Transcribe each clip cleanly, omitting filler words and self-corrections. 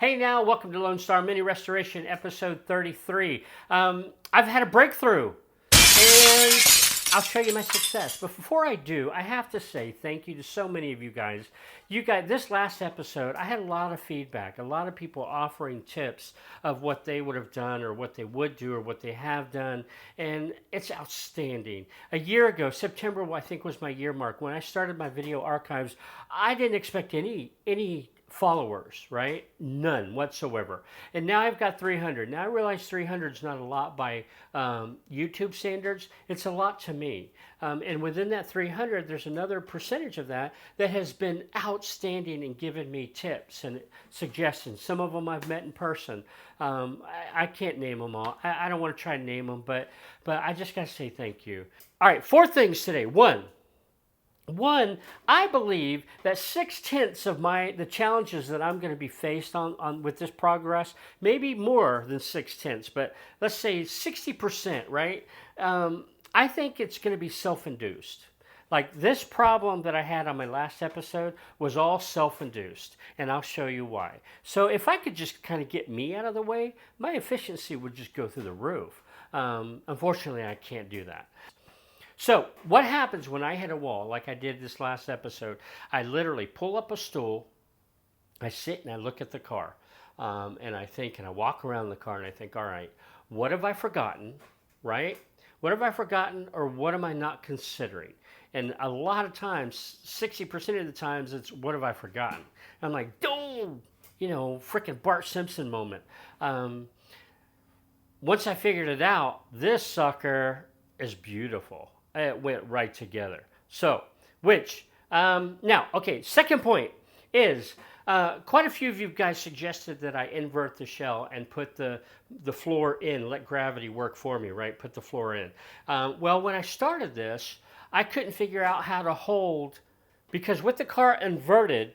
Hey now, welcome to Lone Star Mini Restoration episode 33. I've had a breakthrough and I'll show you my success. But before I do, I have to say thank you to so many of you guys. This last episode, I had a lot of feedback, a lot of people offering tips of what they would have done or what they would do or what they have done. And it's outstanding. A year ago, September, I think was my year mark, when I started my video archives, I didn't expect any followers, right? None whatsoever. And now I've got 300. Now I realize 300 is not a lot by YouTube standards. It's a lot to me. And within that 300, there's another percentage of that has been outstanding and given me tips and suggestions. Some of them I've met in person. I can't name them all. I don't want to try to name them, but I just got to say thank you. All right, 4 things today. One, I believe that 6/10 of the challenges that I'm going to be faced on with this progress, maybe more than 6/10, but let's say 60%, right? I think it's going to be self-induced. Like this problem that I had on my last episode was all self-induced, and I'll show you why. So if I could just kind of get me out of the way, my efficiency would just go through the roof. Unfortunately, I can't do that. So what happens when I hit a wall, like I did this last episode? I literally pull up a stool, I sit and I look at the car, and I think, and I walk around the car and I think, all right, what have I forgotten, right? What have I forgotten, or what am I not considering? And a lot of times, 60% of the times, it's what have I forgotten? I'm like, don't, freaking Bart Simpson moment. Once I figured it out, this sucker is beautiful. It went right together. So, now, okay, second point is, quite a few of you guys suggested that I invert the shell and put the floor in, let gravity work for me, right? Put the floor in. Well, when I started this, I couldn't figure out how to hold, because with the car inverted,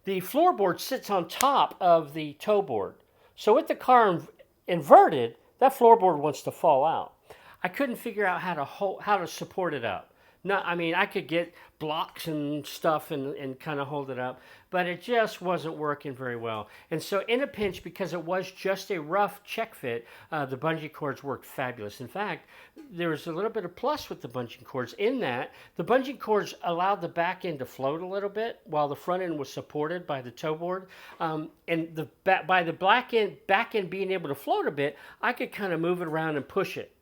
the floorboard sits on top of the toe board. So with the car inverted, that floorboard wants to fall out. I couldn't figure out how to support it up. No, I mean, I could get blocks and stuff and kind of hold it up, but it just wasn't working very well. And so in a pinch, because it was just a rough check fit, the bungee cords worked fabulous. In fact, there was a little bit of plus with the bungee cords in that the bungee cords allowed the back end to float a little bit while the front end was supported by the toe board. And by the back end being able to float a bit, I could kind of move it around and push it,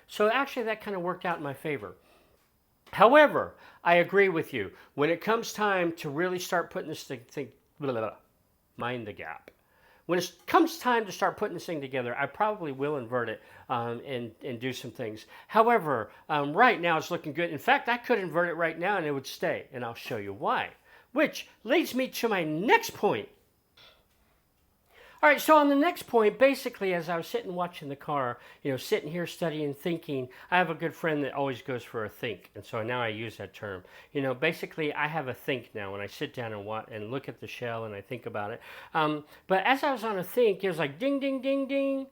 So actually that kind of worked out in my favor. However, I agree with you. When it comes time to really start putting this thing, mind the gap. When it comes time to start putting this thing together, I probably will invert it and do some things. However, right now it's looking good. In fact, I could invert it right now and it would stay, and I'll show you why. Which leads me to my next point. All right, so on the next point, basically, as I was sitting watching the car, sitting here studying, thinking, I have a good friend that always goes for a think, and so now I use that term. Basically, I have a think now when I sit down and look at the shell and I think about it. But as I was on a think, it was like ding, ding, ding, ding,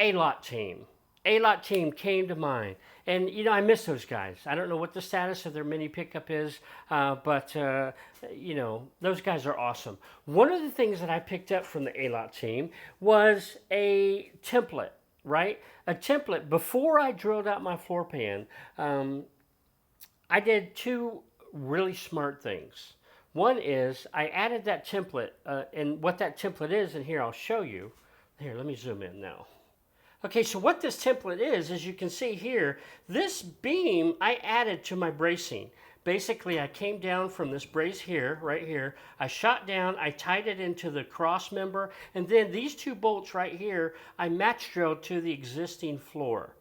A-Lot team. A-Lot team came to mind. And, I miss those guys. I don't know what the status of their mini pickup is, but those guys are awesome. One of the things that I picked up from the A-Lot team was a template, right? A template. Before I drilled out my floor pan, I did 2 really smart things. One is I added that template, and what that template is, and here I'll show you. Here, let me zoom in now. Okay, so what this template is, as you can see here, this beam I added to my bracing. Basically, I came down from this brace here, right here. I shot down, I tied it into the cross member, and then these 2 bolts right here, I match drilled to the existing floor,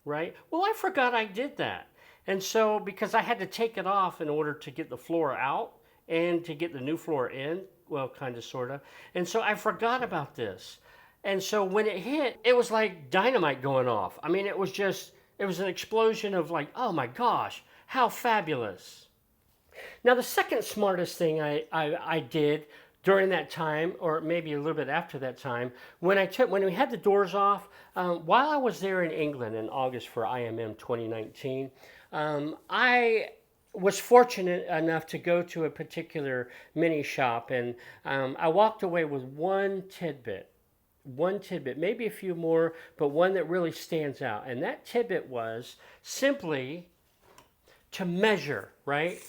right? Well, I forgot I did that. And so, because I had to take it off in order to get the floor out and to get the new floor in, well, kind of, sort of. And so I forgot about this. And so when it hit, it was like dynamite going off. I mean, it was an explosion of like, oh my gosh, how fabulous. Now, the second smartest thing I did during that time, or maybe a little bit after that time, when we had the doors off, while I was there in England in August for IMM 2019, I was fortunate enough to go to a particular mini shop, and I walked away with one tidbit, maybe a few more, but one that really stands out. And that tidbit was simply to measure, right?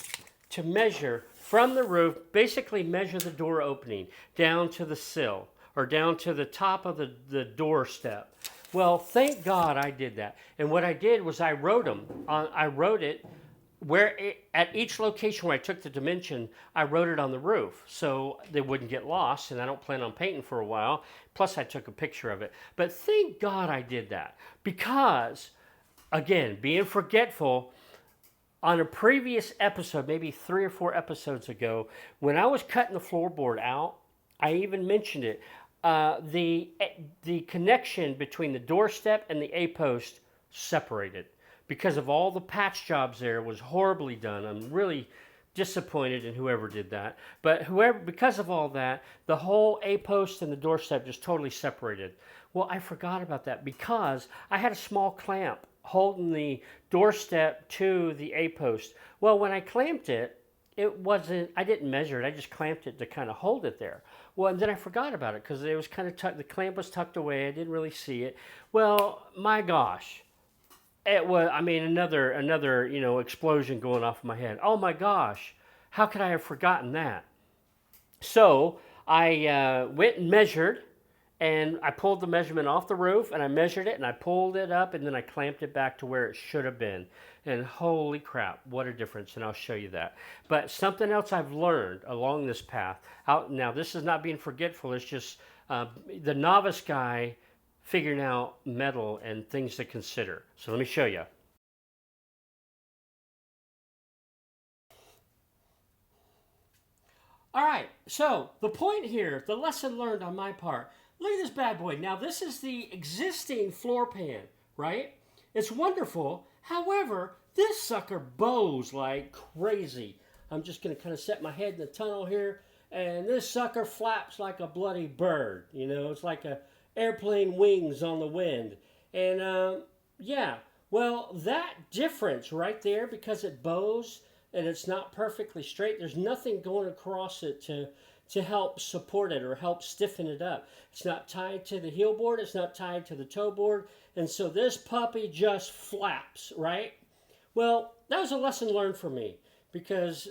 To measure from the roof, basically measure the door opening down to the sill or down to the top of the doorstep. Well, thank God I did that. And what I did was I wrote them. I wrote it at each location where I took the dimension, I wrote it on the roof so they wouldn't get lost. And I don't plan on painting for a while. Plus, I took a picture of it. But thank God I did that because, again, being forgetful. On a previous episode, maybe 3 or 4 episodes ago, when I was cutting the floorboard out, I even mentioned it. The connection between the doorstep and the A-post separated because of all the patch jobs there was horribly done. I'm really disappointed in whoever did that. But because of all that, the whole A-post and the doorstep just totally separated. Well, I forgot about that because I had a small clamp holding the doorstep to the A-post. Well, when I clamped it, I didn't measure it. I just clamped it to kind of hold it there. Well, and then I forgot about it because it was kind of tucked, the clamp was tucked away. I didn't really see it. Well, my gosh. It was, I mean, another, explosion going off in my head. Oh my gosh. How could I have forgotten that? So I went and measured, and I pulled the measurement off the roof, and I measured it, and I pulled it up, and then I clamped it back to where it should have been. And holy crap, what a difference, and I'll show you that. But something else I've learned along this path, now this is not being forgetful, it's just the novice guy figuring out metal and things to consider. So let me show you. All right, so the point here, the lesson learned on my part, look at this bad boy. Now this is the existing floor pan, right? It's wonderful. However, this sucker bows like crazy. I'm just gonna kind of set my head in the tunnel here, and this sucker flaps like a bloody bird. It's like a airplane wings on the wind. And yeah, well, that difference right there, because it bows and it's not perfectly straight, there's nothing going across it to help support it or help stiffen it up. It's not tied to the heel board, it's not tied to the toe board, and so this puppy just flaps, right? Well, that was a lesson learned for me because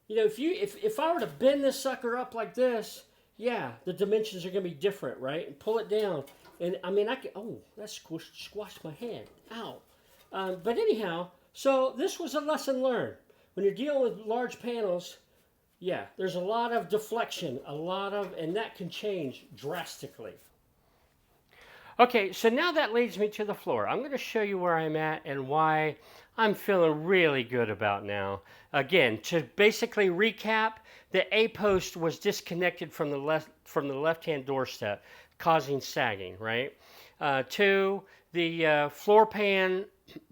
if I were to bend this sucker up like this, yeah, the dimensions are going to be different, right? And pull it down, and I mean, that squashed my head. Ow. But anyhow, so this was a lesson learned. When you're dealing with large panels, yeah, there's a lot of deflection, and that can change drastically. Okay, so now that leads me to the floor. I'm going to show you where I'm at and why I'm feeling really good about now. Again, to basically recap, the A-post was disconnected from the left-hand doorstep, causing sagging, right? Two, the floor pan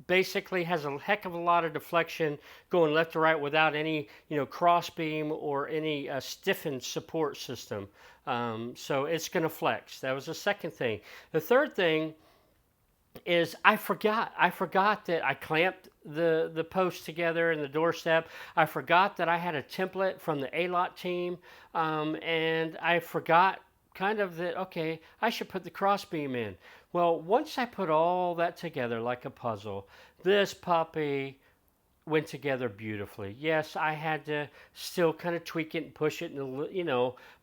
basically has a heck of a lot of deflection going left to right without any cross beam or any stiffened support system. So it's going to flex. That was the second thing. The third thing is I forgot that I clamped the post together and the doorstep. I forgot that I had a template from the A-Lot team, and I forgot kind of that, okay, I should put the cross beam in. Well, once I put all that together like a puzzle, this puppy went together beautifully. Yes, I had to still kind of tweak it and push it,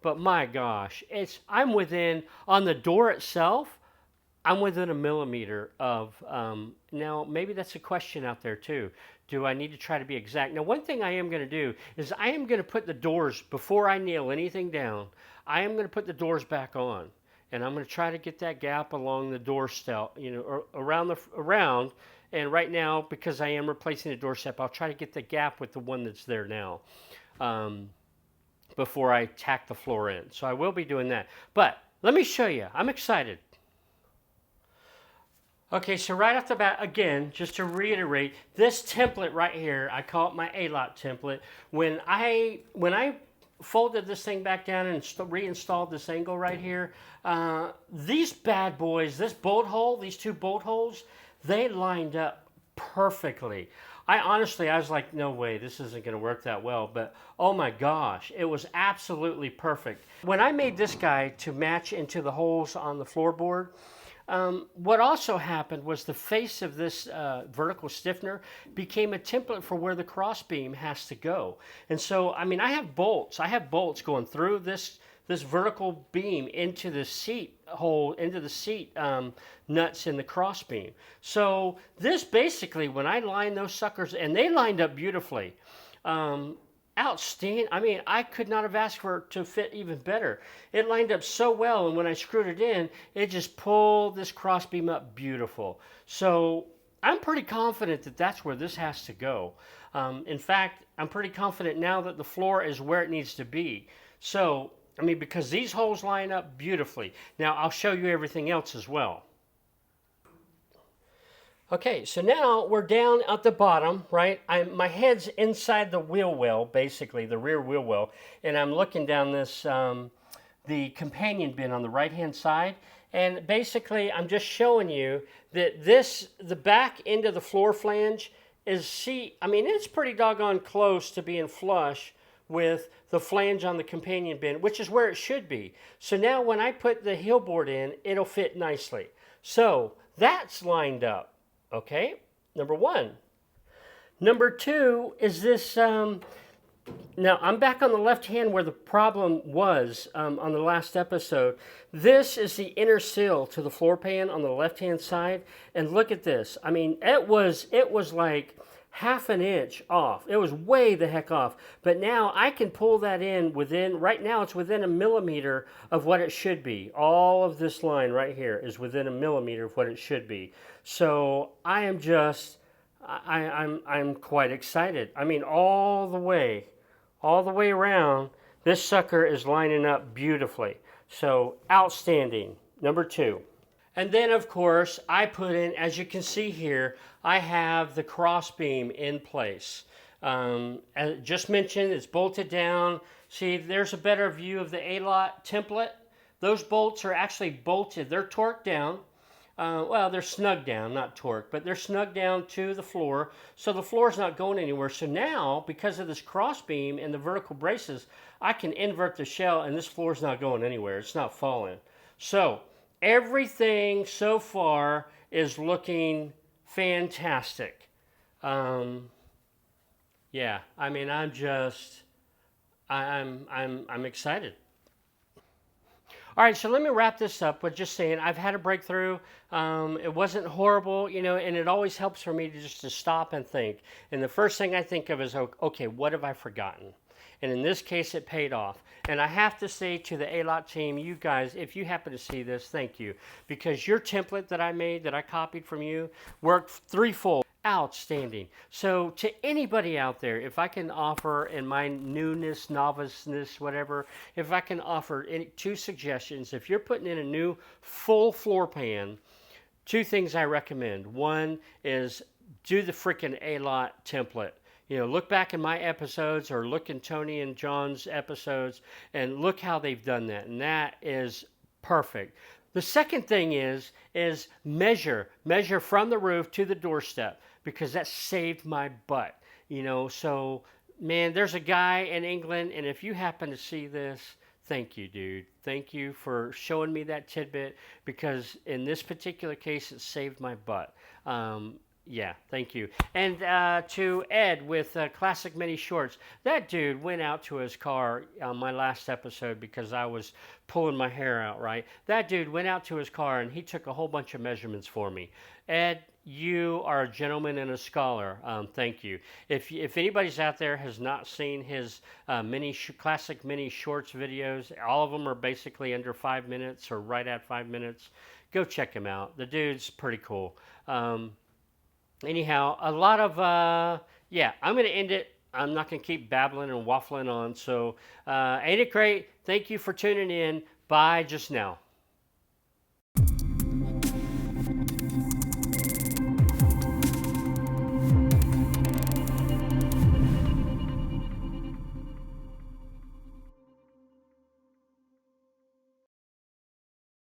but my gosh, I'm within, on the door itself, I'm within a millimeter of, now maybe that's a question out there too. Do I need to try to be exact? Now, one thing I am going to do is I am going to put the doors, before I nail anything down, I am going to put the doors back on. And I'm going to try to get that gap along the door step, or around. And right now, because I am replacing the door step, I'll try to get the gap with the one that's there now, before I tack the floor in. So I will be doing that. But let me show you. I'm excited. Okay, so right off the bat, again, just to reiterate, this template right here, I call it my A-Lot template. When I folded this thing back down and reinstalled this angle right here, these bad boys, this bolt hole, these two bolt holes, they lined up perfectly. I was like, no way, this isn't going to work that well. But oh my gosh, it was absolutely perfect. When I made this guy to match into the holes on the floorboard, what also happened was the face of this vertical stiffener became a template for where the crossbeam has to go. And so, I mean, I have bolts. I have bolts going through this vertical beam into the seat hole, into the seat nuts in the crossbeam. So this basically, when I lined those suckers, and they lined up beautifully, outstanding. I mean, I could not have asked for it to fit even better. It lined up so well, and when I screwed it in, it just pulled this crossbeam up beautiful. So I'm pretty confident that that's where this has to go. In fact, I'm pretty confident now that the floor is where it needs to be. So, I mean, because these holes line up beautifully. Now, I'll show you everything else as well. Okay, so now we're down at the bottom, right? My head's inside the wheel well, basically, the rear wheel well, and I'm looking down this, the companion bin on the right-hand side, and basically I'm just showing you that the back end of the floor flange is, I mean, it's pretty doggone close to being flush with the flange on the companion bin, which is where it should be. So now when I put the heel board in, it'll fit nicely. So that's lined up. Okay, number one. Number two is this, now I'm back on the left hand where the problem was on the last episode. This is the inner sill to the floor pan on the left hand side. And look at this. I mean, it was like half an inch off. It was way the heck off. But now I can pull that in right now it's within a millimeter of what it should be. All of this line right here is within a millimeter of what it should be. So I am just, I'm quite excited. I mean, all the way around, this sucker is lining up beautifully. So outstanding, number two. And then, of course, I put in, as you can see here, I have the crossbeam in place. As just mentioned, it's bolted down. See, there's a better view of the A-lot template. Those bolts are actually bolted. They're torqued down. Well, they're snug down, not torqued, but they're snug down to the floor. So the floor's not going anywhere. So now, because of this crossbeam and the vertical braces, I can invert the shell and this floor's not going anywhere. It's not falling. So everything so far is looking fantastic. Yeah, I mean, I'm excited. All right, so let me wrap this up with just saying I've had a breakthrough. It wasn't horrible, you know, and it always helps for me to just to stop and think. And the first thing I think of is, okay, what have I forgotten? And in this case, it paid off. And I have to say to the A-Lot team, you guys, if you happen to see this, thank you. Because your template that I made, that I copied from you, worked threefold. Outstanding. So to anybody out there, if I can offer in my newness, noviceness, whatever, if I can offer two suggestions, if you're putting in a new full floor pan, two things I recommend. One is do the freaking A-Lot template. You know, look back in my episodes or look in Tony and John's episodes and look how they've done that. And that is perfect. The second thing is measure from the roof to the doorstep, because that saved my butt, you know. So, man, there's a guy in England, and if you happen to see this, thank you, dude. Thank you for showing me that tidbit, because in this particular case, it saved my butt. Yeah, thank you. And to Ed with Classic Mini Shorts, that dude went out to his car on my last episode because I was pulling my hair out, right? That dude went out to his car and he took a whole bunch of measurements for me. Ed, you are a gentleman and a scholar. Thank you. If anybody's out there has not seen his Classic Mini Shorts videos, all of them are basically under 5 minutes or right at 5 minutes. Go check him out. The dude's pretty cool. Anyhow, a lot of, yeah, I'm going to end it. I'm not going to keep babbling and waffling on. So, ain't it great? Thank you for tuning in. Bye just now.